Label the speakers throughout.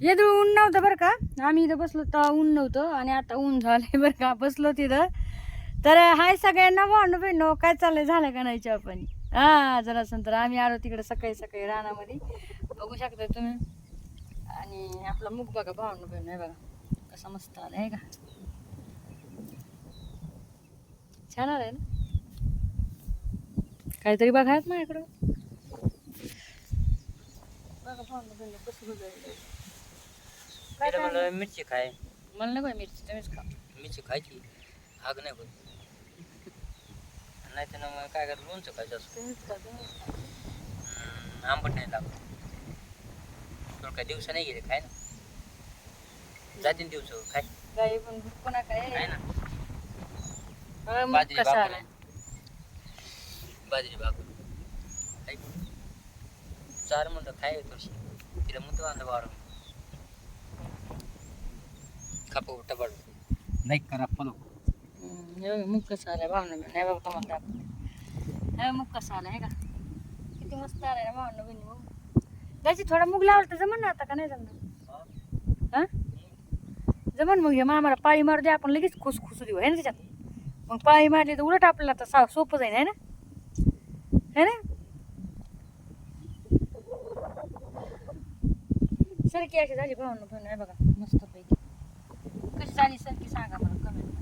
Speaker 1: येत ऊन नव्हतं बरं का. आम्ही इथं बसलो तेव्हा ऊन नव्हतं आणि आता ऊन झालंय बरं का. बसलो तिथं तर हाय सगळ्यांना भावनं बहिणं काय चाललंय झालं का नाही चहा पाणी. हा जरा तर आम्ही आलो तिकडे सकाळी सकाळी रानामध्ये बघू शकता तुम्ही. आणि आपला मुख बघा भावनं बहिण आहे बघा कसा मस्त आला आहे का. छान आलाय ना. काहीतरी बघायच माझ्याकडं बघा भावनं बहिण कसं बघायला. काय
Speaker 2: तिला
Speaker 1: काय
Speaker 2: म्हणलं मिरची खाय.
Speaker 1: मला नको मिरची तुम्हीच खा.
Speaker 2: मिरची खायची आग नाही होत. नाही तर मग काय कर लोणचं खायचं असं.
Speaker 1: तुम्हीच खा तुम्हीच खा.
Speaker 2: आंबट नाही लागत. तुला काय दिवसा नाही गेले खाय ना. जातीन दिवस खाय.
Speaker 1: काही पण भुक्को ना काय
Speaker 2: खाय ना.
Speaker 1: मग
Speaker 2: बाजरी
Speaker 1: कसा
Speaker 2: भाकर
Speaker 1: आलाय.
Speaker 2: बाजरी भाकर खाय. चार म्हणलं खाय थोडीशी. तिला म्हणतो आणलं बारा खाप टपाड लाईक करा फॉलो.
Speaker 1: मुख कसा आलाय भावना नाही बघा तुम्हाला दाखवते. हे मुख कसा आलाय का किती मस्त आलाय ना भावना बहिणी. मग त्याची थोडा मुग लावला तर जमन ना आता का नाही जमणार. हा जमन मग हे मामाला पाळी मारू दे आपण लगेच खुसखुसू देऊ आहे ना त्याच्यात. मग पाळी मारली तर उलट आपल्याला आता सोपं जाईल आहे ना. है ना सरकी अशी झाली भावना बहिणी आहे बघा मस्त पैकी. कशी झाली सरकी सांगा मला कमेंट.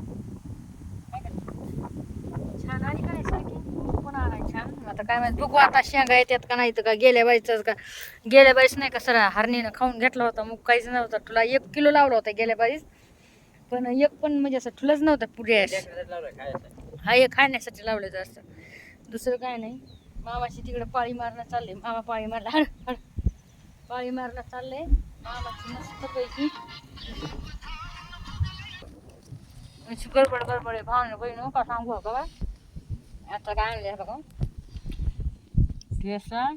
Speaker 1: छान आली का नाही सारखी पण आलाय छान. आता काय माहिती बघू आता शेंगा येतात का नाही तर का गेल्या बाईच का गेल्या बाईस नाही का सर हरणीनं खाऊन घेतला होता मग काहीच नव्हता. तुला 1 किलो लावला होता गेल्या बाईस पण एक पण म्हणजे असं ठुलच नव्हता पुढे. हा एक खाण्यासाठी लावलं असतं दुसरं काय नाही. मामाची तिकडे पाळी मारणं चाललंय. मामा पाळी मारला हळ हळ पाळी मारला चाललंय मामाची मस्त पैकी. गडबड गडबड भावने बहिण का सांगू का बा. आता काय आणले बघा केसा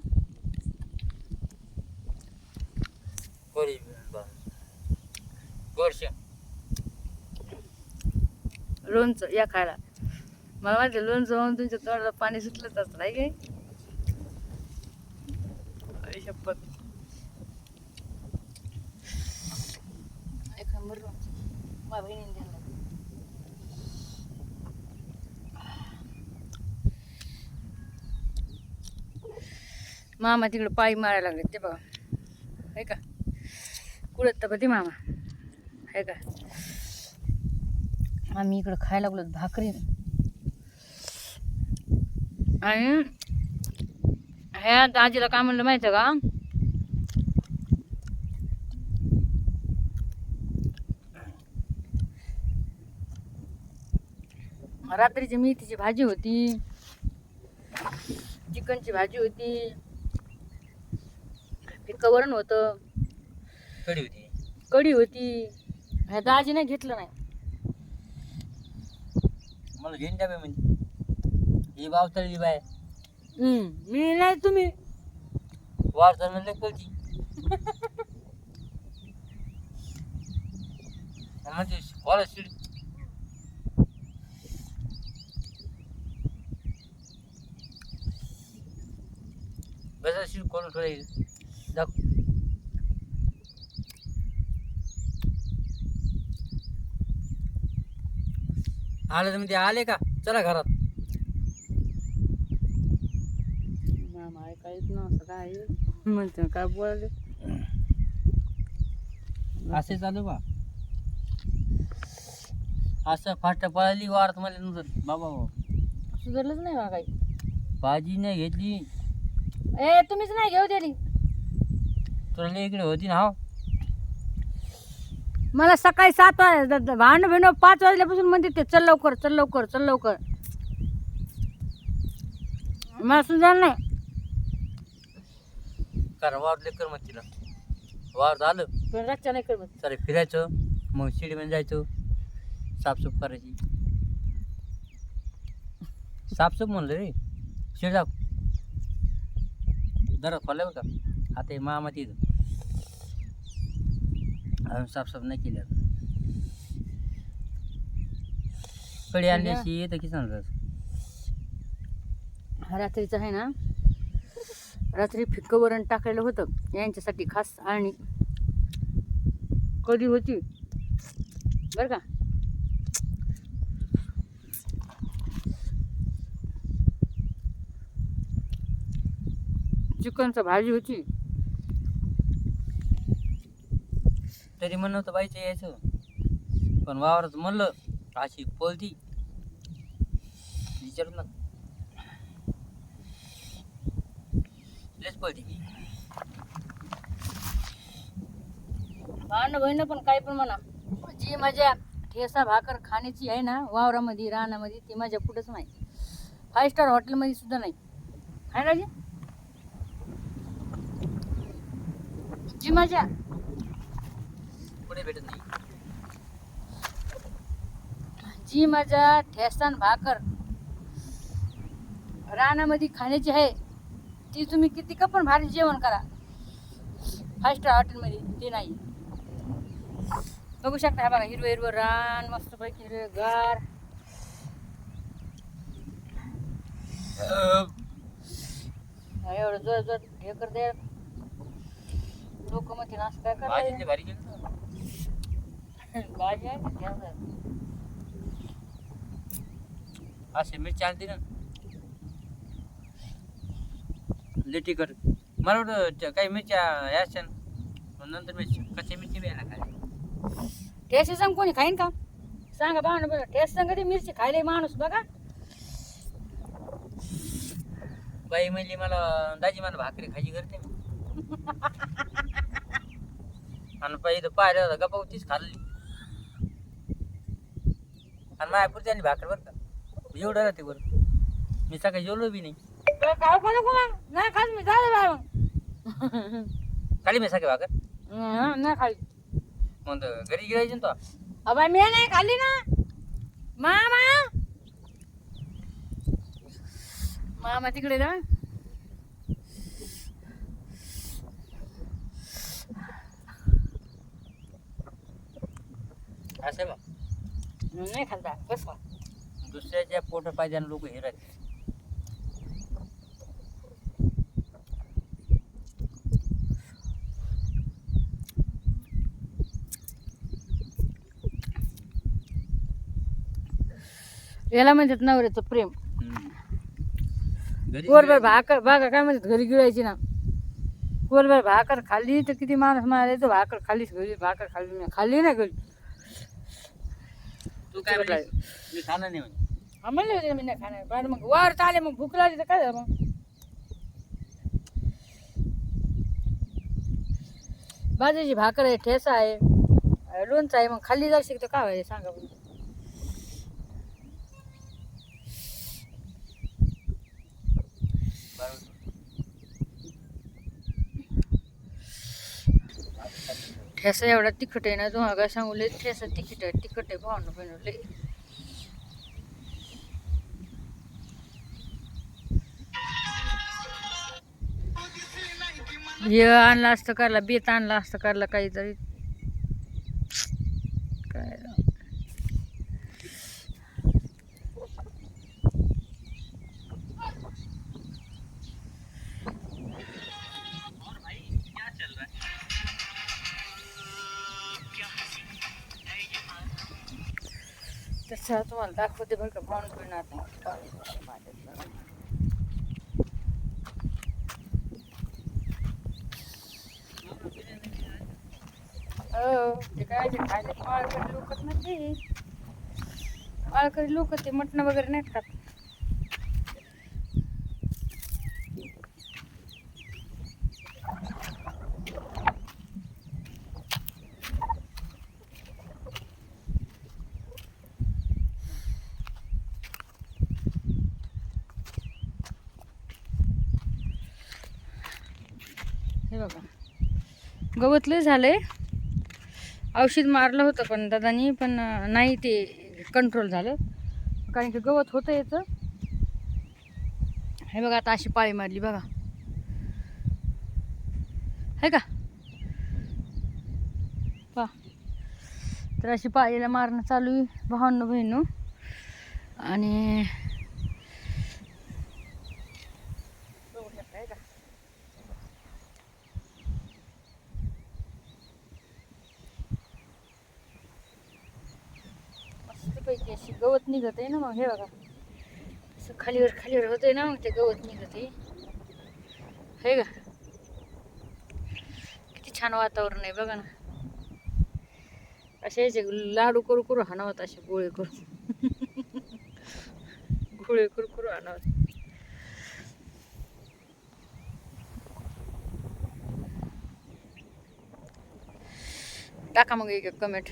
Speaker 1: लोणचं या खायला. मला माहिती लोणचं म्हणून तुमच्या तोंडाला पाणी सुटलंच असतं नाही काय. अरे शपथ एक नंबर लोणचं माझ्या बहिणीने दिलं. मामा तिकडे पायी मारायला लागले ते बघा आहे का. कुठत तर ते मामा आहे का. आम्ही इकडं खायला लागलो भाकरी आणि ह्या आजीला काय म्हणलं माहिती का. रात्रीची मेथीची भाजी होती चिकनची भाजी होती फिक्का वरण होतं कढी होती. ह्या दाजी नाही घेतलं नाही.
Speaker 2: मला घेऊन द्या म्हणजे ही बावतळली बाय
Speaker 1: मी नाही तुम्ही
Speaker 2: वारता म्हणलं कळती. म्हणजे कॉलेज सीट बसा सीट करून ठेवायचं दाखव. आले तर म्हणजे आले का चला घरात.
Speaker 1: मामा ऐकायच ना असं काय म्हणते काय बोलायले.
Speaker 2: असे चालू बा असं फास्ट पळाली वारत मला नव्हतं बाबा.
Speaker 1: सुधारलंच नाही बा काही.
Speaker 2: भाजी नाही घेतली
Speaker 1: ए तुम्हीच नाही घेऊ दिली.
Speaker 2: तुला इकडे होती ना. हो
Speaker 1: मला सकाळी 7 वाजता भांडण भिंड 5 वाजल्यापासून म्हणते ते चल लवकर चल लवकर चल लवकर. मला सुधार नाही.
Speaker 2: कारण वारले कर मग तिला वार झालं
Speaker 1: पण रातच्या नाही करत.
Speaker 2: चालेल फिरायचं मग शिडीमध्ये जायचं साफसूफ करायची. साफसूफ म्हणलं रे शिडा दरत खोलल्या बघा आता हे मामा तिथं अजून साफसाफ नाही केली. कडी आणल्याशी येतं की सांगतात.
Speaker 1: रात्रीचं आहे ना रात्री फिक्कं वरण टाकायला होतं यांच्यासाठी खास. आणि कधी होती बरं का. चिकनचं भाजी होती.
Speaker 2: तरी म्हणलं होतं बाईचं यायचं, पण वावरात म्हणलं अशी पळती विचारू ना, लयच पळती.
Speaker 1: भांडण बहिण पण काय पण म्हणा, जी मजा ठेसा भाकर खाण्याची आहे ना वावरामध्ये रानामध्ये, ती मजा कुठंच नाही. 5 स्टार हॉटेलमध्ये सुद्धा नाही आहे ना जी मजा
Speaker 2: पुढे भेटत नाही.
Speaker 1: जी मजा ठेसान भाकर रानामध्ये खाण्याची आहे, ती तुम्ही किती का पण भारी जेवण करा 5 स्टार हॉटेलमध्ये ते नाही. बघू शकता, हा बघा हिरवं हिरवं रान मस्त पैकी हिरवेगार. एवढं जोर जोर हे करते लोक मध्ये नाच काय
Speaker 2: भाजी
Speaker 1: करायचं.
Speaker 2: भारी केली ना.
Speaker 1: भाजी आहे का ठेसा?
Speaker 2: असे मिरची आणते ना लिटी कर. मला वाटतं काही मिरच्या याच्या नंतर मिरची कच्च्या मिरची बी यायला खाली.
Speaker 1: ठेस सांग कोणी खाईन का सांगा बा ना. ठेस सांग कधी मिरची खायला माणूस बघा.
Speaker 2: बाई म्हणली मला, दाजी मला भाकरी खायची करते मी. आणि पाहिजे तर पाहिलं होतं गप्पा तीच खाल्ली. आणि मायापुरती आणि भाकर बरं का, एवढं राहते बरं. मी सकाळी जेवलो बी नाही.
Speaker 1: खाऊ का नको मग? नाही खात मी, झालं बा मग.
Speaker 2: खाली मी सकाळी भाकर
Speaker 1: नाही खाली.
Speaker 2: मग तर घरी गिळायची ना तो.
Speaker 1: अबा मी नाही खाल्ली ना. मामा मामा तिकडे जा.
Speaker 2: असं बा
Speaker 1: नाही खाल्ला बस का.
Speaker 2: दुसऱ्याच्या पोट पाहिजे लोक हे राहते.
Speaker 1: याला म्हणतात नवऱ्याचं प्रेम.
Speaker 2: घरी
Speaker 1: कोरभर भाकर बघा काय म्हणतात घरी गिळायची ना. कोरभर भाकर खाल्ली तर किती माणूस मारायचं. भाकर खाल्लीच घरी, भाकर खाल्ली नाही, खाल्ली नाही घरी.
Speaker 2: तू काय म्हणली? मी खाणार नाही म्हणजे.
Speaker 1: हा म्हणले होते मी नाही खाणार, पण मग वर चाले मग भूक लागली तर काय झालं मग. बाजूची भाकर आहे, ठेसा आहे, लोणचं आहे, मग खाल्ली जाऊ शकतो काय व्हायचं सांगा बरं. ठेसा एवढा तिखट आहे ना, तुम्हाला काय सांगू. लय ठेसा तिखट आहे भावना पण लय. हे आणलं असतं करला, बेत आणलं असतं करला काहीतरी काय. तसं तुम्हाला दाखवते बरं का, भावना पिणार नाही. हो ते काय ते खायला माळकरी लोकच ना, ते माळकरी लोक ते मटण वगैरे नाहीत खात. हे बघा गवत लय झालंय. औषध मारलं होतं पण दादानी, पण नाही ते कंट्रोल झालं, कारण की गवत होतं याचं. हे बघा आता अशी पाळी मारली बघा, है का पा. तर अशी पाळीला मारणं चालू आहे भावांनो बहिणो. आणि बघू शकता, है का. ती अशी गवत निघत आहे ना मग हे बघा असं खालीवर होतंय ना मग ते गवत निघत आहे हे का किती छान वातावरण आहे बघा ना असे याचे लाडू करू करू हाणावत असे गोळे करू हाणावत टाका मग एक कमेंट